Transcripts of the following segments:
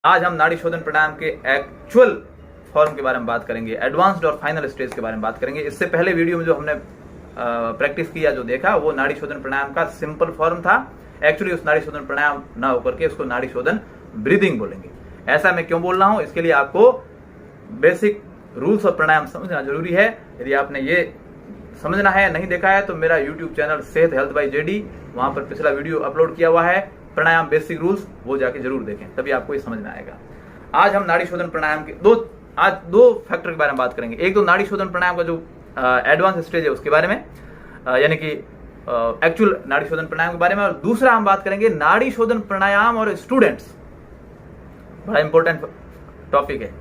आज हम नाड़ी शोधन प्राणायाम के एक्चुअल फॉर्म के बारे में बात करेंगे, एडवांस्ड और फाइनल स्टेज के बारे में बात करेंगे। इससे पहले वीडियो में जो हमने प्रैक्टिस किया, जो देखा, वो नाड़ी शोधन प्राणायाम का सिंपल फॉर्म था। एक्चुअली उस नाड़ी शोधन प्राणायाम ना होकर के उसको नाड़ी शोधन ब्रीदिंग बोलेंगे। ऐसा मैं क्यों बोल रहा हूं, इसके लिए आपको बेसिक रूल्स और प्राणायाम समझना जरूरी है। यदि आपने ये समझना है, नहीं देखा है, तो मेरा यूट्यूब चैनल सेहत हेल्थ बाय जेडी, वहां पर पिछला वीडियो अपलोड किया हुआ है, प्राणायाम बेसिक रूल्स, वो जाके जरूर देखें, तभी आपको ये समझ में आएगा। आज हम नाड़ी शोधन प्राणायाम के दो फैक्टर के बारे में बात करेंगे। एक तो नाड़ी शोधन प्राणायाम का जो एडवांस स्टेज है उसके बारे में, यानी कि एक्चुअल नाड़ी शोधन प्राणायाम के बारे में, और दूसरा हम बात करेंगे नाड़ी शोधन प्राणायाम और स्टूडेंट्स। बड़ा इंपॉर्टेंट टॉपिक है,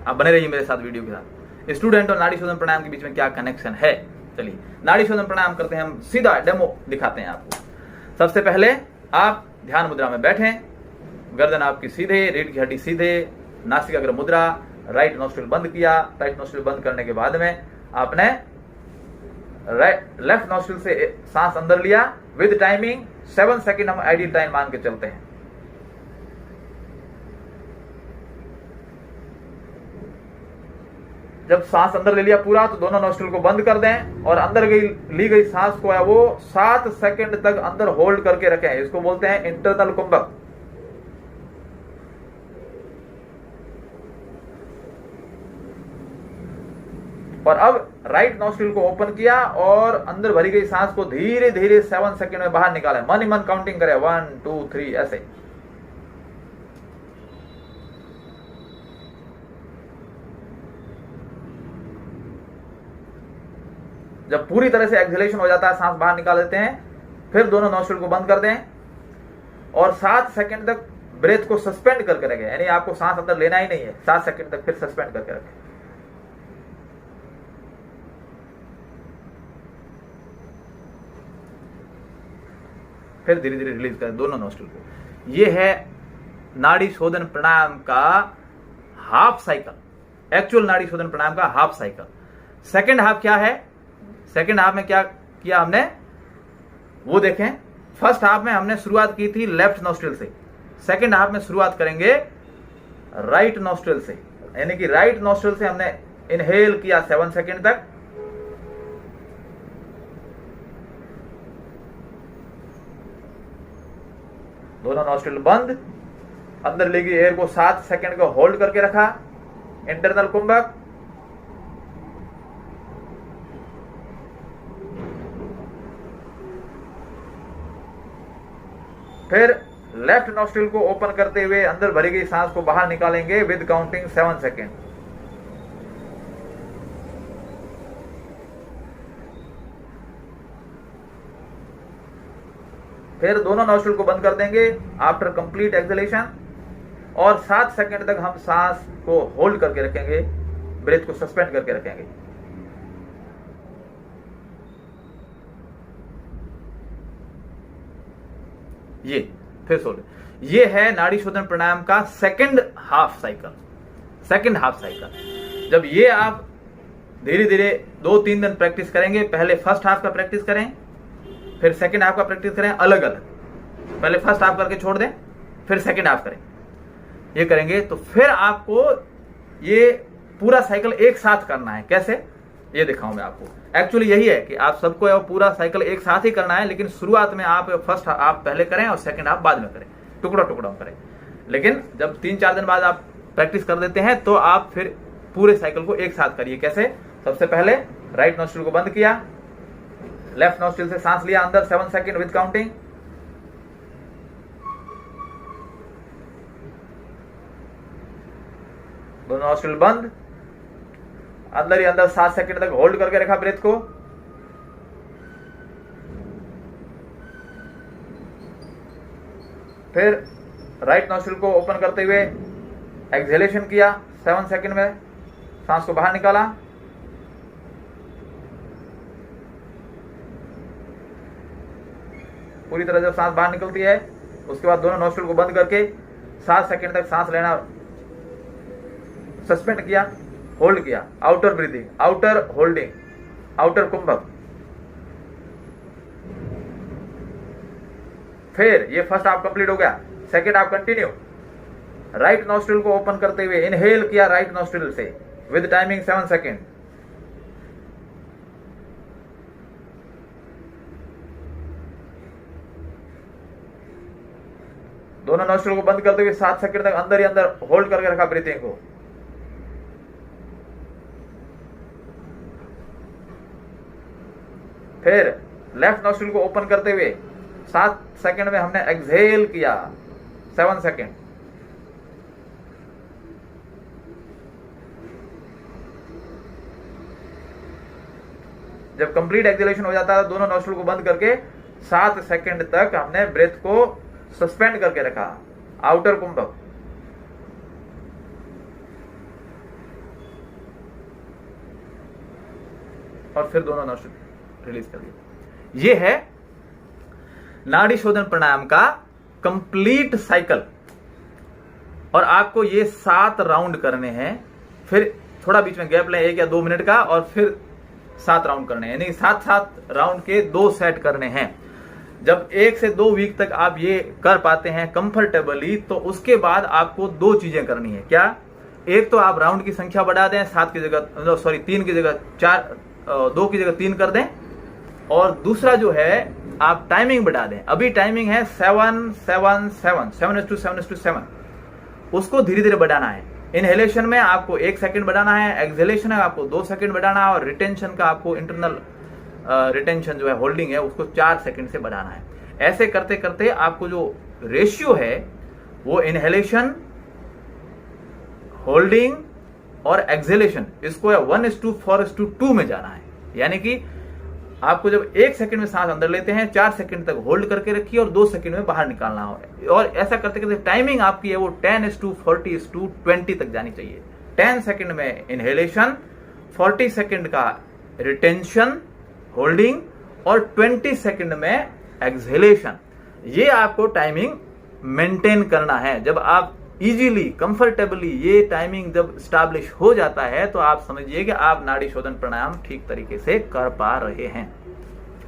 आप बने रहिए मेरे साथ वीडियो के साथ। स्टूडेंट और नाड़ी शोधन प्राणायाम के बीच में क्या कनेक्शन है, चलिए नाड़ी शोधन प्राणायाम करते हैं। हम सीधा डेमो दिखाते हैं आपको। सबसे पहले आप ध्यान मुद्रा में बैठें, गर्दन आपकी सीधे, रीढ़ की हड्डी सीधे, नासिकाग्र मुद्रा, राइट नोस्ट्रिल बंद किया। राइट नोस्ट्रिल बंद करने के बाद में आपने लेफ्ट नोस्ट्रिल से सांस अंदर लिया विद टाइमिंग 7 सेकंड, हम आइडियल टाइम मान के चलते हैं। जब सांस अंदर ले लिया पूरा, तो दोनों नोस्ट्रिल को बंद कर दें और अंदर ली गई सांस को है वो 7 सेकंड तक अंदर होल्ड करके रखें। इसको बोलते हैं इंटरनल कुंभक। और अब राइट नोस्ट्रिल को ओपन किया और अंदर भरी गई सांस को धीरे धीरे 7 सेकंड में बाहर निकालें। मन ही मन काउंटिंग करें, 1 2 3 ऐसे। जब पूरी तरह से एक्सहेलेशन हो जाता है, सांस बाहर निकाल देते हैं, फिर दोनों नोस्ट्रिल को बंद कर दें और 7 सेकंड तक ब्रेथ को सस्पेंड करके रखें। यानी आपको सांस अंदर लेना ही नहीं है, 7 सेकंड तक फिर सस्पेंड करके रखें। फिर धीरे धीरे रिलीज करें दोनों नोस्ट्रिल को। यह है नाड़ी शोधन प्राणायाम का हाफ साइकिल, एक्चुअल नाड़ी शोधन प्राणायाम का हाफ साइकिल। सेकंड हाफ क्या है? सेकंड हाफ में क्या किया हमने, वो देखें। फर्स्ट हाफ में हमने शुरुआत की थी लेफ्ट नोस्ट्रिल से, सेकंड हाफ में शुरुआत करेंगे राइट नोस्ट्रिल से। यानी कि राइट नोस्ट्रिल से हमने इनहेल किया 7 सेकंड तक, दोनों नोस्ट्रिल बंद, अंदर ली गई एयर को 7 सेकंड को होल्ड करके रखा, इंटरनल कुंभक। फिर लेफ्ट नोस्ट्रिल को ओपन करते हुए अंदर भरी गई सांस को बाहर निकालेंगे विद काउंटिंग 7 सेकेंड। फिर दोनों नोस्ट्रिल को बंद कर देंगे आफ्टर कंप्लीट एक्सहेलेशन और 7 सेकेंड तक हम सांस को होल्ड करके रखेंगे, ब्रेथ को सस्पेंड करके रखेंगे। ये फिर सोले, ये है नाड़ी शोधन प्राणायाम का second half cycle. Second half cycle जब ये आप धीरे धीरे 2-3 दिन प्रैक्टिस करेंगे, पहले फर्स्ट हाफ का प्रैक्टिस करें, फिर सेकंड हाफ का प्रैक्टिस करें अलग अलग। पहले फर्स्ट हाफ करके छोड़ दें, फिर सेकंड हाफ करें। ये करेंगे तो फिर आपको ये पूरा साइकिल एक साथ करना है। कैसे, ये दिखाऊं मैं आपको। एक्चुअली यही है कि आप सबको पूरा साइकिल एक साथ ही करना है, लेकिन शुरुआत में आप फर्स्ट हाफ पहले करें और सेकंड हाफ बाद में करें, टुकड़ा टुकड़ा करें। लेकिन जब 3-4 दिन बाद आप प्रैक्टिस कर देते हैं तो आप फिर पूरे साइकिल को एक साथ करिए। कैसे, सबसे पहले राइट नोस्ट्रिल को बंद किया, लेफ्ट नोस्ट्रिल से सांस लिया अंदर 7 सेकंड विद काउंटिंग, दोनों नोस्ट्रिल बंद, अंदर ही अंदर 7 सेकंड तक होल्ड करके रखा ब्रेथ को। फिर राइट नोस्ट्रिल को ओपन करते हुए एक्सहेलेशन किया 7 सेकंड में, सांस को बाहर निकाला। पूरी तरह जब सांस बाहर निकलती है, उसके बाद दोनों नोस्ट्रिल को बंद करके 7 सेकंड तक सांस लेना सस्पेंड किया, होल्ड किया। Outer breathing, outer holding, outer कुंभक। फिर ये फर्स्ट हाफ कंप्लीट हो गया, second half continue. Right nostril को ओपन करते हुए इनहेल किया राइट नॉस्ट्रिल से विद टाइमिंग 7 सेकेंड। दोनों नॉस्ट्रिल को बंद करते हुए 7 सेकंड तक अंदर ही अंदर होल्ड करके रखा ब्रीथिंग को। फिर लेफ्ट नॉस्ट्रिल को ओपन करते हुए 7 सेकंड में हमने एक्सहेल किया 7 सेकंड। जब कंप्लीट एक्सहेलेशन हो जाता है दोनों नॉस्ट्रिल को बंद करके 7 सेकंड तक हमने ब्रेथ को सस्पेंड करके रखा आउटर कुंभक। और फिर दोनों नॉस्ट्रिल रिलीज कर दिया। ये है नाड़ी शोधन प्राणायाम का कंप्लीट साइकिल। और आपको ये 7 राउंड करने हैं। फिर थोड़ा बीच में गैप लें 1 या 2 मिनट का, और फिर 7 राउंड करने हैं, यानी 7 राउंड के 2 सेट करने हैं। जब 1 से 2 वीक तक आप ये कर पाते हैं कंफर्टेबली, तो उसके बाद आपको 2 चीजें करनी है। क्या? एक तो आप राउंड की संख्या बढ़ा दें, 7 की जगह 3 की जगह 4, 2 की जगह 3 कर दें। और दूसरा जो है आप टाइमिंग बढ़ा दें। अभी टाइमिंग है 7-7-7 उसको धीरे धीरे बढ़ाना है। इनहेलेशन में आपको 1 सेकंड बढ़ाना है, एक्सहेलेशन में आपको 2 सेकंड बढ़ाना है, और रिटेंशन का आपको इंटरनल रिटेंशन जो है होल्डिंग है उसको 4 सेकंड से बढ़ाना है। ऐसे करते करते आपको जो रेशियो है वो इनहेलेशन, होल्डिंग और एक्सहेलेशन, इसको 1:4:2 में जाना है। यानी कि आपको जब 1 सेकंड में सांस अंदर लेते हैं 4 सेकंड तक होल्ड करके रखिए और 2 सेकंड में बाहर निकालना हो। और ऐसा करते करते टाइमिंग आपकी है वो 10:40:20 तक जानी चाहिए। 10 सेकंड में इनहेलेशन, 40 सेकंड का रिटेंशन, होल्डिंग, और 20 सेकंड में एक्सहेलेशन। ये आपको टाइमिंग मेंटेन करना है। जब आप इजीली कंफर्टेबली ये टाइमिंग जब स्टैब्लिश हो जाता है तो आप समझिए कि आप नाड़ी शोधन प्राणायाम ठीक तरीके से कर पा रहे हैं।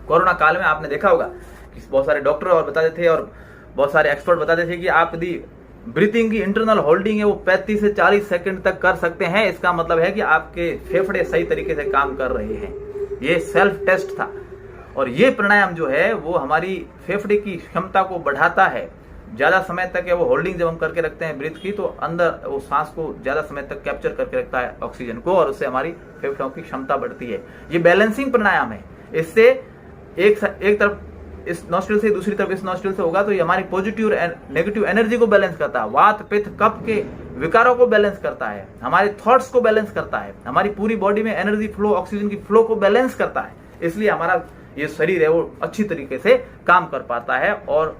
कोरोना काल में आपने देखा होगा कि बहुत सारे डॉक्टर और बताते थे और बहुत सारे एक्सपर्ट बताते थे कि आप यदि ब्रीथिंग की इंटरनल होल्डिंग है वो 35 से 40 सेकंड तक कर सकते हैं। इसका मतलब है कि आपके फेफड़े सही तरीके से काम कर रहे हैं। ये सेल्फ टेस्ट था। और ये प्राणायाम जो है वो हमारी फेफड़े की क्षमता को बढ़ाता है। ज्यादा समय तक है वो होल्डिंग जब हम करके रखते हैं ब्रीथ की, तो अंदर वो सांस को ज्यादा समय तक कैप्चर करके रखता है ऑक्सीजन को, और उससे हमारी फेफड़ों की क्षमता बढ़ती है। ये बैलेंसिंग प्राणायाम है। इससे एक तरफ इस नॉस्ट्रिल से दूसरी तरफ इस नॉस्ट्रिल से होगा तो ये हमारी पॉजिटिव और नेगेटिव एनर्जी को बैलेंस करता है, वात पित्त कफ के विकारों को बैलेंस करता है, हमारे थॉट्स को बैलेंस करता है, हमारी पूरी बॉडी में एनर्जी फ्लो, ऑक्सीजन की फ्लो को बैलेंस करता है। इसलिए हमारा ये शरीर है वो अच्छी तरीके से काम कर पाता है और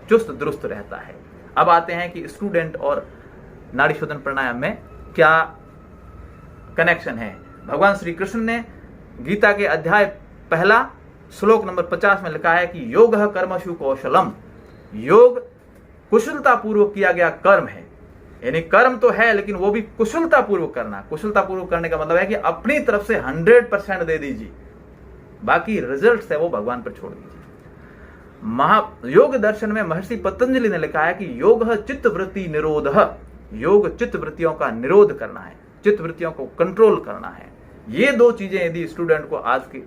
चुस्त दुरुस्त रहता है। अब आते हैं कि स्टूडेंट और नाड़ी शोधन प्राणायाम में क्या कनेक्शन है। भगवान श्री कृष्ण ने गीता के अध्याय 1 श्लोक नंबर 50 में लिखा है कि योग कर्मशु कौशलम, योग कुशलता पूर्वक किया गया कर्म है। यानी कर्म तो है लेकिन वो भी कुशलता पूर्वक करना। कुशलता पूर्वक करने का मतलब है कि अपनी तरफ से 100% दे दीजिए, बाकी रिजल्ट है वो भगवान पर छोड़ दीजिए। योग दर्शन में महर्षि पतंजलि ने लिखा है कि योग चित्त वृत्ति निरोध, योग चित्त वृत्तियों का निरोध करना है, चित्त वृत्तियों को कंट्रोल करना है। ये 2 चीजें यदि स्टूडेंट को आज के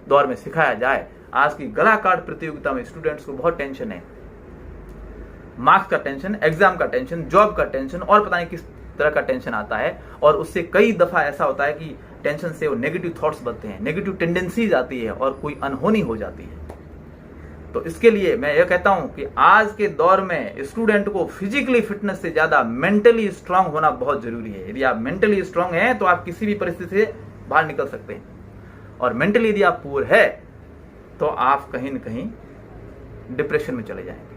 दौर में सिखाया जाए। आज की गला काट प्रतियोगिता में स्टूडेंट्स को बहुत टेंशन है, मार्क्स का टेंशन, एग्जाम का टेंशन, जॉब का टेंशन, और पता नहीं किस तरह का टेंशन आता है। और उससे कई दफा ऐसा होता है कि टेंशन से वो नेगेटिव थॉट्स बनते हैं, नेगेटिव टेंडेंसीज आती है और कोई अनहोनी हो जाती है। तो इसके लिए मैं ये कहता हूं कि आज के दौर में स्टूडेंट को फिजिकली फिटनेस से ज्यादा मेंटली स्ट्रांग होना बहुत जरूरी है। यदि आप मेंटली स्ट्रांग हैं तो आप किसी भी परिस्थिति से बाहर निकल सकते हैं, और मेंटली यदि आप पुअर है तो आप कहीं न कहीं डिप्रेशन में चले जाएंगे।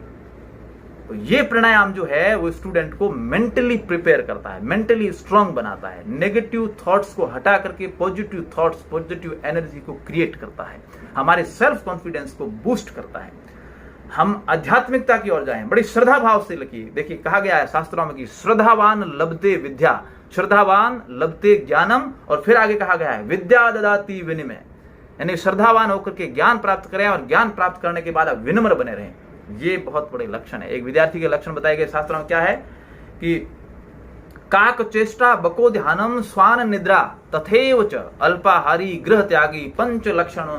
तो ये प्राणायाम जो है वो स्टूडेंट को मेंटली प्रिपेयर करता है, मेंटली स्ट्रांग बनाता है, नेगेटिव थॉट्स को हटा करके पॉजिटिव थॉट्स, पॉजिटिव एनर्जी को क्रिएट करता है, हमारे सेल्फ कॉन्फिडेंस को बूस्ट करता है। हम आध्यात्मिकता की ओर जाएं, बड़ी श्रद्धा भाव से लिखिए। देखिए कहा गया है शास्त्रों में कि श्रद्धावान लभते विद्या, श्रद्धावान लभते ज्ञानम, और फिर आगे कहा गया है विद्या ददाति विनिमय। यानी श्रद्धावान होकर के ज्ञान प्राप्त करें और ज्ञान प्राप्त करने के बाद आप विनम्र बने रहें। ये बहुत बड़े लक्षण है। एक विद्यार्थी के लक्षण बताए गए शास्त्रों में क्या है कि काक चेष्टा बको ध्यानम स्वान निद्रा तथेव च अल्पाहारी गृह त्यागी पंच लक्षण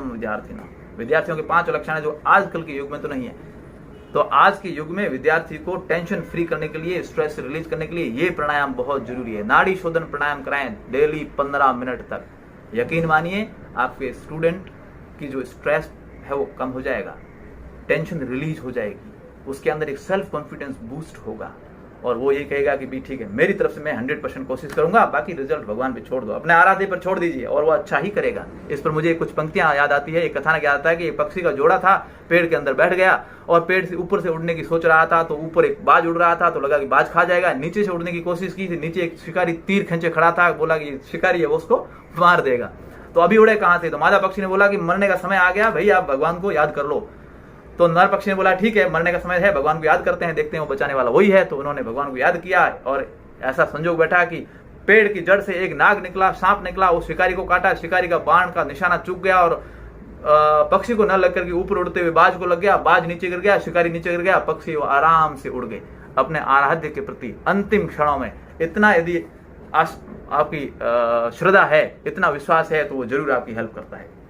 विद्यार्थियों के 5 लक्षण है जो आजकल के युग में तो नहीं है। तो आज के युग में विद्यार्थी को टेंशन फ्री करने के लिए, स्ट्रेस रिलीज करने के लिए ये प्राणायाम बहुत जरूरी है। नाड़ी शोधन प्राणायाम कराएं डेली 15 मिनट तक। यकीन मानिए आपके स्टूडेंट की जो स्ट्रेस है वो कम हो जाएगा, टेंशन रिलीज हो जाएगी, उसके अंदर एक सेल्फ कॉन्फिडेंस बूस्ट होगा और वो ये कहेगा कि भी ठीक है, मेरी तरफ से मैं 100% कोशिश करूंगा, बाकी रिजल्ट भगवान पे छोड़ दो, अपने आराध्य पर छोड़ दीजिए और वो अच्छा ही करेगा। इस पर मुझे कुछ पंक्तियां याद आती है। एक कथानक याद आता है कि एक पक्षी का जोड़ा था, पेड़ के अंदर बैठ गया और पेड़ से ऊपर से उड़ने की सोच रहा था, तो ऊपर एक बाज उड़ रहा था तो लगा कि बाज खा जाएगा। नीचे से उड़ने की कोशिश की थी, नीचे एक शिकारी तीर खींचे खड़ा था, बोला कि शिकारी है वो उसको मार देगा। तो अभी उड़े कहां से? तो मादा पक्षी ने बोला कि मरने का समय आ गया भाई, आप भगवान को याद कर लो। तो नर पक्षी ने बोला ठीक है, मरने का समय है, भगवान को याद करते हैं, देखते हैं वो बचाने वाला वही है। तो उन्होंने भगवान को याद किया और ऐसा संजोग बैठा कि पेड़ की जड़ से एक नाग निकला, सांप निकला, उस शिकारी को काटा, शिकारी का बाण का निशाना चूक गया और पक्षी को न लगकर के ऊपर उड़ते हुए बाज को लग गया, बाज नीचे गिर गया, शिकारी नीचे गिर गया, पक्षी वो आराम से उड़ गए अपने आराध्य के प्रति अंतिम क्षणों में। इतना यदि आपकी श्रद्धा है, इतना विश्वास है तो वो जरूर आपकी हेल्प करता है।